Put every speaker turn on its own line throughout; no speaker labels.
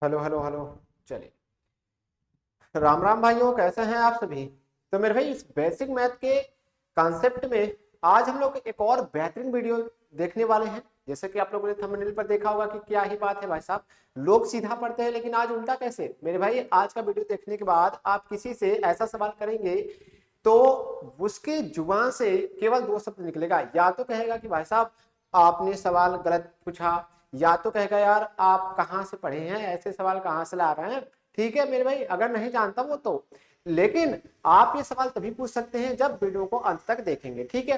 Hello hello hello. चलिए, राम राम भाइयों, कैसे हैं आप सभी। तो मेरे भाई, इस बेसिक मैथ के कॉन्सेप्ट में आज हम लोग एक और बेहतरीन वीडियो देखने वाले हैं। जैसे कि आप लोगों ने थंबनेल पर देखा होगा कि क्या ही बात है भाई साहब, लोग सीधा पढ़ते हैं लेकिन आज उल्टा कैसे। मेरे भाई, आज का वीडियो देखने के बाद आप किसी से ऐसा सवाल करेंगे तो उसके जुबान से केवल दो शब्द निकलेगा। या तो कहेगा कि भाई साहब आपने सवाल गलत पूछा, या तो कहेगा यार आप कहाँ से पढ़े हैं, ऐसे सवाल कहाँ से ला रहे हैं। ठीक है मेरे भाई, अगर नहीं जानता वो तो, लेकिन आप ये सवाल तभी पूछ सकते हैं जब वीडियो को अंत तक देखेंगे। ठीक है,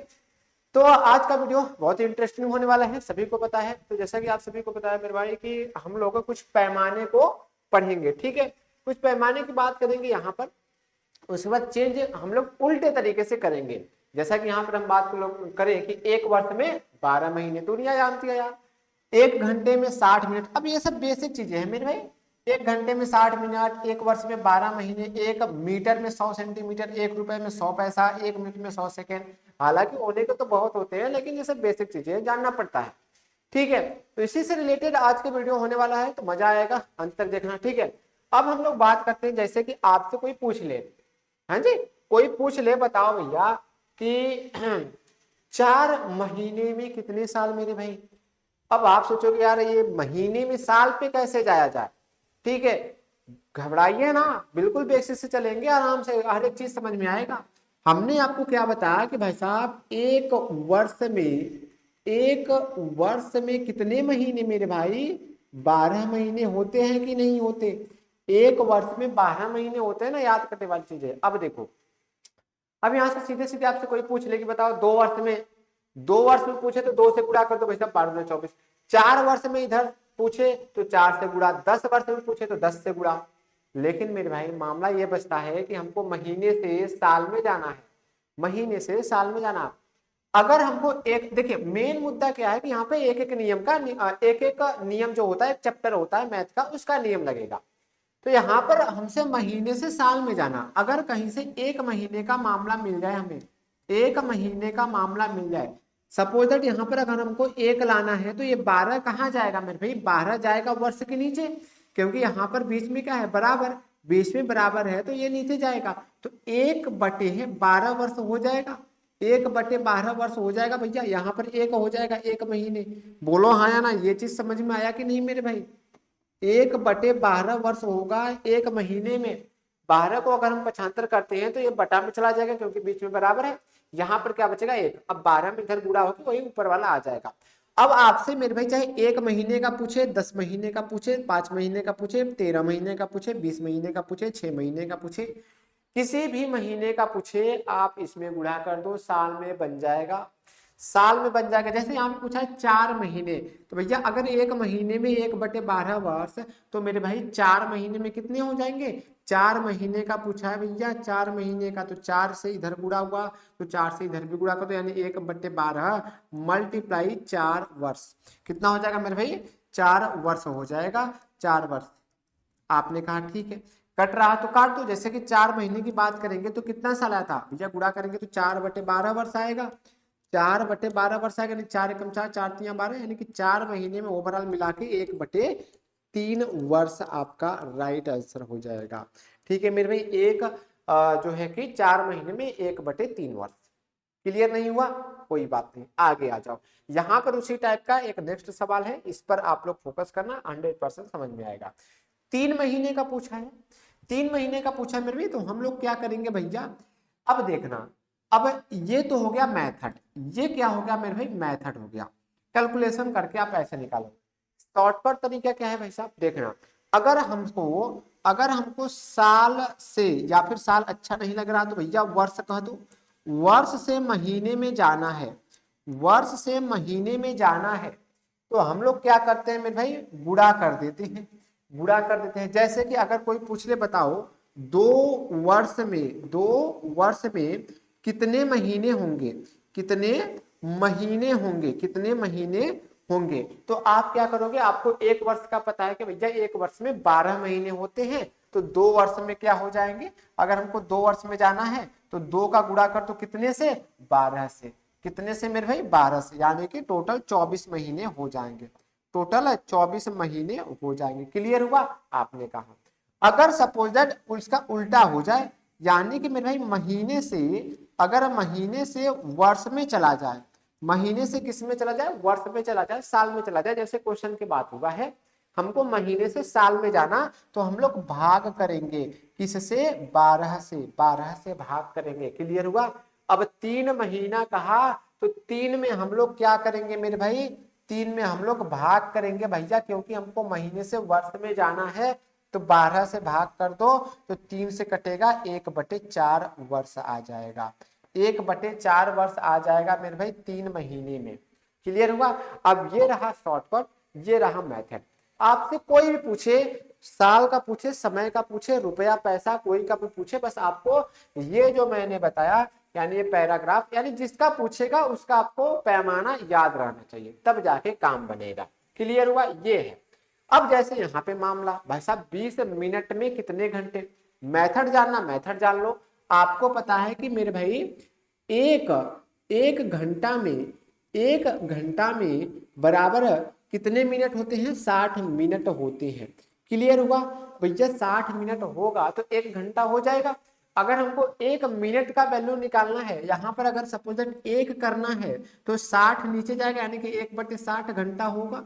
तो आज का वीडियो बहुत ही इंटरेस्टिंग होने वाला है, सभी को पता है। तो जैसा कि आप सभी को पता है मेरे भाई कि हम लोग कुछ पैमाने को पढ़ेंगे। ठीक है, कुछ पैमाने की बात करेंगे यहाँ पर। उसके बाद चेंज हम लोग उल्टे तरीके से करेंगे। जैसा कि यहाँ पर हम बात करें कि एक वर्ष में 12 महीने, दुनिया जानती है यार। एक घंटे में 60 मिनट, अब ये सब बेसिक चीजें हैं मेरे भाई। एक घंटे में 60 मिनट, एक वर्ष में 12 महीने, एक मीटर में 100 सेंटीमीटर, एक रुपए में 100 पैसा, एक मिनट में 100 सेकेंड। हालांकि होने के तो बहुत होते हैं लेकिन ये सब बेसिक चीजें हैं, जानना पड़ता है। ठीक है, तो इसी से रिलेटेड आज के वीडियो होने वाला है, तो मजा आएगा, अंत तक देखना। ठीक है, अब हम लोग बात करते हैं, जैसे कि आपसे कोई पूछ ले। हाँ जी, कोई पूछ ले, बताओ भैया कि 4 महीने में कितने साल मेरे भाई। अब आप सोचोगे यार ये महीने में साल पे कैसे जाया जाए। ठीक है, घबराइए ना, बिल्कुल बेसिस से चलेंगे, आराम से हर एक चीज समझ में आएगा। हमने आपको क्या बताया कि भाई साहब एक वर्ष में कितने महीने मेरे भाई, 12 महीने होते हैं कि नहीं होते। एक वर्ष में 12 महीने होते हैं ना, याद करने वाली चीज है। अब देखो, अब यहां से सीधे सीधे आपसे कोई पूछ ले कि बताओ 2 वर्ष में, 2 वर्ष में पूछे तो 2 से गुणा कर दो भाई साहब, 12 24। 4 वर्ष में इधर पूछे तो 4 से गुणा, 10 वर्ष में पूछे तो 10 से गुणा। लेकिन मेरे भाई मामला ये बचता है कि हमको महीने से साल में जाना है, महीने से साल में जाना। अगर हमको एक देखिए, मेन मुद्दा क्या है कि यहाँ पे एक एक नियम का एक एक नियम जो होता है, एक चैप्टर होता है मैथ का, उसका नियम लगेगा। तो यहाँ पर हमसे महीने से साल में जाना, अगर कहीं से एक महीने का मामला मिल जाए, हमें एक महीने का मामला मिल जाए, सपोज दैट यहाँ पर अगर हमको एक लाना है तो ये 12 कहाँ जाएगा मेरे भाई, 12 जाएगा वर्ष के नीचे, क्योंकि यहाँ पर बीच में क्या है, बराबर, बीच में बराबर है तो ये नीचे जाएगा। तो 1/12 वर्ष हो जाएगा, 1/12 वर्ष हो जाएगा भैया। यहाँ पर एक हो जाएगा एक महीने। बोलो हाँ या ना, ये चीज समझ में आया कि नहीं मेरे भाई। 1/12 वर्ष होगा एक महीने में। 12 को अगर हम पक्षांतर करते हैं तो ये बटा में चला जाएगा क्योंकि बीच में बराबर है। यहाँ पर क्या बचेगा, एक। अब 12 में इधर गुणा होकर वही ऊपर वाला आ जाएगा। अब आपसे मेरे भाई चाहे 1 महीने का पूछे, 10 महीने का पूछे, 5 महीने का पूछे, 13 महीने का पूछे, 20 महीने का पूछे, 6 महीने का पूछे, किसी भी महीने का पूछे, आप इसमें गुणा कर दो, साल में बन जाएगा। साल में बन जाएगा। जैसे यहाँ पे पूछा है 4 महीने, तो भैया अगर एक महीने में 1/12 वर्ष, तो मेरे भाई 4 महीने में कितने हो जाएंगे। 4 महीने का पूछा है भैया, 4 महीने का, तो 4 से इधर गुणा हुआ तो 4 से इधर भी गुणा कर दो, यानी 1/12 मल्टीप्लाई 4 वर्ष। कितना हो जाएगा मेरे भाई, 4 वर्ष हो जाएगा, 4 वर्ष। आपने कहा ठीक है, कट रहा तो काट दो। जैसे कि 4 महीने की बात करेंगे तो कितना साल आया था भैया, गुणा करेंगे तो 4/12 वर्ष आएगा। 4/12 वर्ष आएगा, यानी 4 एकम 4, 4 तियां 12, यानी कि 4 महीने में ओवरऑल मिला के 1/3 वर्ष आपका राइट आंसर हो जाएगा। ठीक है मेरे भाई, एक जो है कि 4 महीने में 1/3 वर्ष। क्लियर नहीं हुआ, कोई बात नहीं, आगे आ जाओ। यहाँ पर उसी टाइप का एक नेक्स्ट सवाल है, इस पर आप लोग फोकस करना, 100% समझ में आएगा। 3 महीने का पूछा है, 3 महीने का पूछा है मेरे भी, तो हम लोग क्या करेंगे भैया, अब देखना। अब ये तो हो गया मेथड, ये क्या हो गया मेरे भाई, मेथड हो गया। कैलकुलेशन करके आप ऐसे निकालो। शॉर्टकट तरीका क्या है भाई साहब, देखना। अगर हमको अगर हमको साल से, या फिर साल अच्छा नहीं लग रहा तो भैया वर्ष कह दो। वर्ष से महीने में जाना है, वर्ष से महीने में जाना है, तो हम लोग क्या करते हैं मेरे भाई, गुणा कर देते हैं, गुणा कर देते हैं। जैसे कि अगर कोई पूछ ले बताओ 2 वर्ष में कितने महीने होंगे, कितने महीने होंगे, कितने महीने होंगे, तो आप क्या करोगे, आपको एक वर्ष का पता है कि भैया एक वर्ष में 12 महीने होते हैं, तो 2 वर्ष में क्या हो जाएंगे। अगर हमको 2 वर्ष में जाना है तो 2 का गुणा कर तो कितने से, 12 से। कितने से मेरे भाई, 12 से, यानी कि टोटल 24 महीने हो जाएंगे। टोटल 24 महीने हो जाएंगे। क्लियर हुआ? आपने कहा अगर सपोज दैट उसका उल्टा हो जाए, यानी कि मेरे भाई महीने से, अगर महीने से वर्ष में चला जाए, महीने से किस में चला जाए, वर्ष में चला जाए, साल में चला जाए, जैसे क्वेश्चन की बात हुआ है, हमको महीने से साल में जाना, तो हम लोग भाग करेंगे किससे, 12 से, 12 से भाग करेंगे। क्लियर हुआ? अब 3 महीना कहा तो 3 में हम लोग क्या करेंगे मेरे भाई, 3 में हम लोग भाग करेंगे भैया, क्योंकि हमको महीने से वर्ष में जाना है, तो 12 से भाग कर दो तो 3 से कटेगा, 1/4 वर्ष आ जाएगा, 1/4 वर्ष आ जाएगा मेरे भाई 3 महीने में। क्लियर हुआ? अब ये रहा शॉर्टकट, ये रहा मेथड। आपसे कोई भी पूछे, साल का पूछे, समय का पूछे, रुपया पैसा कोई का भी पूछे, बस आपको ये जो मैंने बताया, यानी ये पैराग्राफ, यानी जिसका पूछेगा उसका आपको पैमाना याद रहना चाहिए, तब जाके काम बनेगा। क्लियर हुआ? ये है। अब जैसे यहाँ पे मामला, भाई साहब 20 मिनट में कितने घंटे, मेथड जानना, मेथड जान लो। आपको पता है कि मेरे भाई एक घंटा में, एक घंटा में बराबर कितने मिनट होते हैं, 60 मिनट होते हैं। क्लियर हुआ भैया? 60 मिनट होगा तो 1 घंटा हो जाएगा। अगर हमको 1 मिनट का वैल्यू निकालना है, यहाँ पर अगर सपोज 1 करना है तो 60 नीचे जाएगा, यानी कि 1/60 घंटा होगा,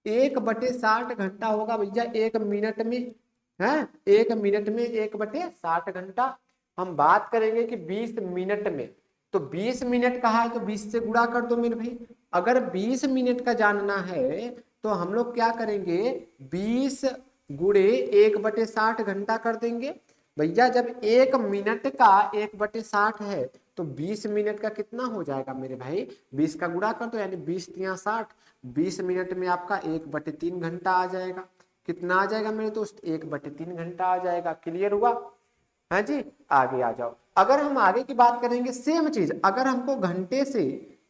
1/60 घंटा होगा भैया 1 मिनट में है, 1 मिनट में 1/60 घंटा। हम बात करेंगे कि 20 मिनट में, तो 20 मिनट कहा है तो 20 से गुणा कर दो मेरे भाई। अगर 20 मिनट का जानना है तो हम लोग क्या करेंगे, 20 गुणे 1/60 घंटा कर देंगे भैया। जब 1 मिनट का 1/60 है तो 20 मिनट का कितना हो जाएगा मेरे भाई, 20 का गुणा कर दो, यानी 20 × 60, 20 मिनट में आपका 1/3 घंटा आ जाएगा। कितना आ जाएगा मेरे दोस्त, 1/3 घंटा आ जाएगा। क्लियर हुआ? हाँ जी, आगे आ जाओ। अगर हम आगे की बात करेंगे सेम चीज, अगर हमको घंटे से,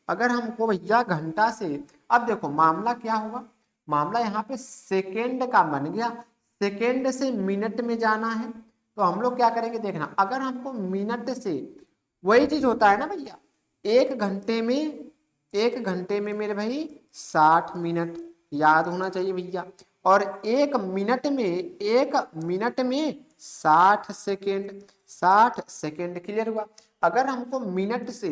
अगर हमको भैया घंटा से, अब देखो मामला क्या हुआ, मामला यहाँ पे सेकेंड का बन गया, सेकेंड से मिनट में जाना है, तो हम लोग क्या करेंगे देखना, अगर हमको मिनट से, वही चीज होता है ना भैया, 1 घंटे में, 1 घंटे में मेरे भाई 60 मिनट याद होना चाहिए भैया, और 1 मिनट में, 1 मिनट में 60 सेकेंड, 60 सेकेंड। क्लियर हुआ? अगर हमको मिनट से,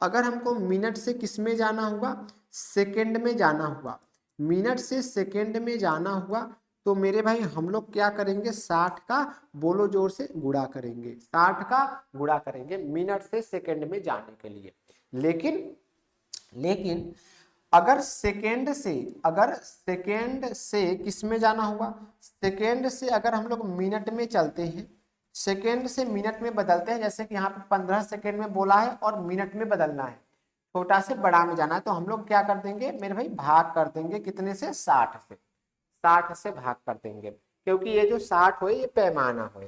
अगर हमको मिनट से किस में जाना हुआ, सेकेंड में जाना हुआ, मिनट से सेकेंड में जाना हुआ, तो मेरे भाई हम लोग क्या करेंगे, 60 का, बोलो जोर से, गुणा करेंगे, 60 का गुणा करेंगे मिनट से सेकेंड में जाने के लिए। लेकिन अगर सेकेंड से, अगर सेकेंड से किस में जाना हुआ, सेकेंड से अगर हम लोग मिनट में चलते हैं, सेकेंड से मिनट में बदलते हैं, जैसे कि यहाँ पे 15 सेकेंड में बोला है और मिनट में बदलना है, छोटा से बड़ा में जाना है, तो हम लोग क्या कर देंगे मेरे भाई, भाग कर देंगे कितने से, 60 से, 60 से भाग कर देंगे, क्योंकि ये जो 60 हो ये पैमाना हो।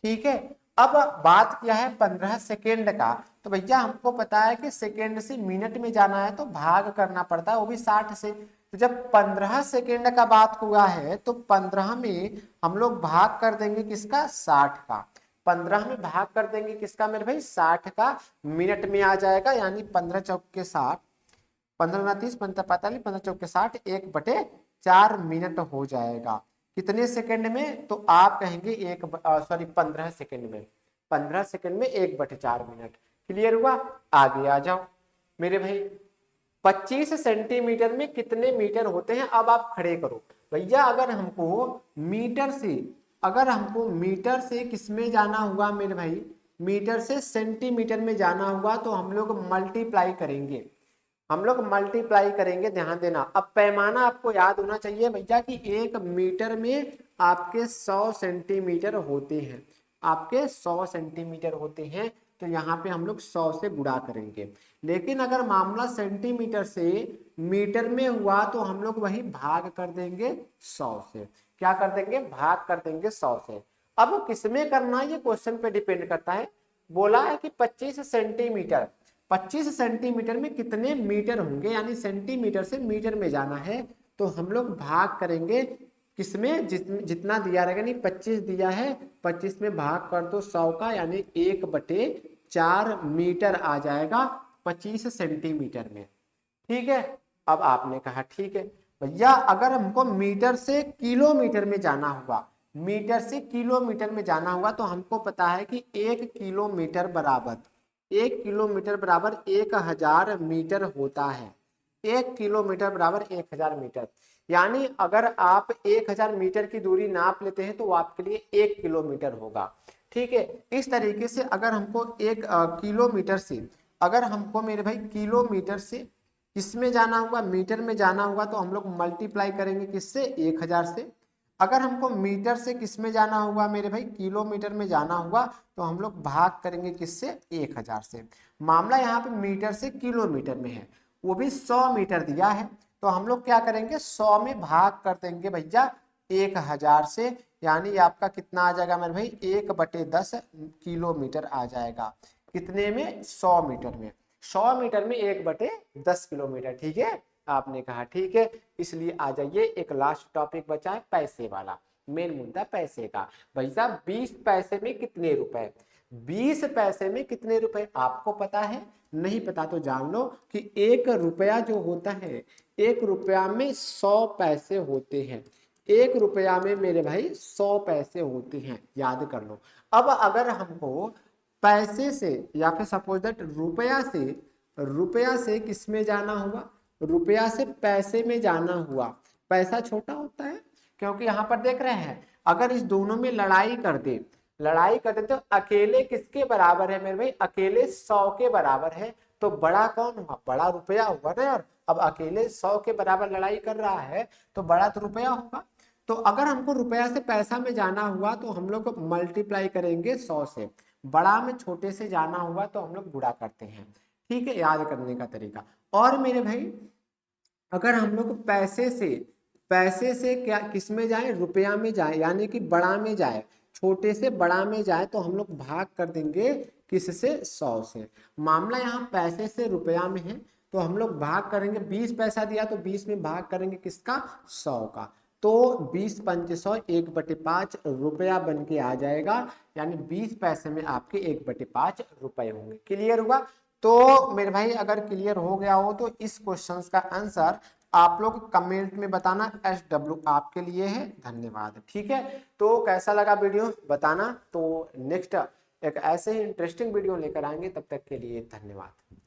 ठीक है? अब बात किया है 15 सेकेंड का, तो भैया हमको पता है कि सेकेंड से मिनट में जाना है तो भाग करना पड़ता है, वो भी 60 से। तो जब 15 सेकेंड का बात हुआ है तो 15 में हम लोग भाग कर देंगे किसका, 60 का, 15 में भाग कर देंगे किसका मेरे भाई, 60 का, मिनट में आ जाएगा, यानी 15 चौके 60, 15 × 30, 15 × 45, 15 चौके 60, 1/4 मिनट हो जाएगा। कितने सेकंड में, तो आप कहेंगे 15 सेकंड में, 15 सेकंड में 1/4 मिनट। क्लियर हुआ? आगे आ जाओ मेरे भाई। 25 सेंटीमीटर में कितने मीटर होते हैं, अब आप खड़े करो भैया। अगर हमको मीटर से, अगर हमको मीटर से किस में जाना हुआ मेरे भाई, मीटर से सेंटीमीटर में जाना हुआ, तो हम लोग मल्टीप्लाई करेंगे, हम लोग मल्टीप्लाई करेंगे, ध्यान देना। अब पैमाना आपको याद होना चाहिए भैया कि 1 मीटर में आपके 100 सेंटीमीटर होते हैं, आपके 100 सेंटीमीटर होते हैं, तो यहाँ पे हम लोग 100 से गुणा करेंगे। लेकिन अगर मामला सेंटीमीटर से मीटर में हुआ तो हम लोग वही भाग कर देंगे 100 से। क्या कर देंगे, भाग कर देंगे 100 से। अब किसमें करना है ये क्वेश्चन पे डिपेंड करता है। बोला है कि 25 सेंटीमीटर, 25 सेंटीमीटर में कितने मीटर होंगे, यानी सेंटीमीटर से मीटर में जाना है, तो हम लोग भाग करेंगे किसमें, जितना दिया रहेगा, नहीं 25 दिया है, 25 में भाग कर दो 100 का, यानी 1/4 मीटर आ जाएगा 25 सेंटीमीटर में। ठीक है? अब आपने कहा ठीक है, भैया अगर हमको मीटर से किलोमीटर में जाना हुआ, मीटर से किलोमीटर में जाना हुआ, तो हमको पता है कि 1 किलोमीटर बराबर 1000 मीटर होता है। 1 किलोमीटर बराबर 1000 मीटर, यानी अगर आप 1000 मीटर की दूरी नाप लेते हैं तो वो आपके लिए 1 किलोमीटर होगा। ठीक है, इस तरीके से अगर हमको किलोमीटर से, अगर हमको मेरे भाई किलोमीटर से किसमें जाना होगा, मीटर में जाना होगा, तो हम लोग मल्टीप्लाई करेंगे किससे, 1000 से। अगर हमको मीटर से किसमें जाना होगा मेरे भाई, किलोमीटर में जाना होगा, तो हम लोग भाग करेंगे किससे, 1000 से। मामला यहाँ पे मीटर से किलोमीटर में है, वो भी 100 मीटर दिया है, तो हम लोग क्या करेंगे, 100 में भाग कर देंगे भैया 1000 से, यानी आपका कितना आ जाएगा मेरे भाई, 1/10 किलोमीटर आ जाएगा। कितने में, 100 मीटर में। 100 मीटर में 1/10 किलोमीटर। ठीक है, आपने कहा ठीक है। इसलिए आ जाइए, एक लास्ट टॉपिक बचा है पैसे वाला, मेन मुद्दा पैसे का। भाई साहब 20 पैसे में कितने रुपए, 20 पैसे में कितने रुपए आपको पता है, नहीं पता तो जान लो कि 1 रुपया जो होता है, 1 रुपया में 100 पैसे होते हैं। 1 रुपया में मेरे भाई 100 पैसे होते हैं, याद कर लो। अब अगर हमको पैसे से या फिर सपोज दैट रुपया से किस में जाना हुआ, रुपया से पैसे में जाना हुआ, पैसा छोटा होता है, क्योंकि यहाँ पर देख रहे हैं अगर इस दोनों में लड़ाई कर दे तो अकेले किसके बराबर है मेरे भाई, अकेले 100 के बराबर है, तो बड़ा कौन हुआ, बड़ा रुपया हुआ ना यार। अब अकेले 100 के बराबर लड़ाई कर रहा है तो बड़ा तो रुपया होगा। तो अगर हमको रुपया से पैसा में जाना हुआ तो हम लोग मल्टीप्लाई करेंगे 100 से, बड़ा में छोटे से जाना हुआ तो हम लोग गुणा करते हैं। ठीक है, याद करने का तरीका। और मेरे भाई अगर हम लोग पैसे से क्या किस में जाए, रुपया में जाए, यानी कि बड़ा में जाए, छोटे से बड़ा में जाए, तो हम लोग भाग कर देंगे किससे, 100 से। मामला यहाँ पैसे से रुपया में है, तो हम लोग भाग करेंगे, 20 पैसा दिया तो 20 में भाग करेंगे किसका, 100 का। तो 20×5 1/5 रुपया बन के आ जाएगा, यानी 20 पैसे में आपके 1/5 रुपए होंगे। क्लियर हुआ। तो मेरे भाई अगर क्लियर हो गया हो तो इस क्वेश्चन का आंसर आप लोग कमेंट में बताना, SW आपके लिए है। धन्यवाद। ठीक है, तो कैसा लगा वीडियो बताना। तो नेक्स्ट एक ऐसे ही इंटरेस्टिंग वीडियो लेकर आएंगे, तब तक के लिए धन्यवाद।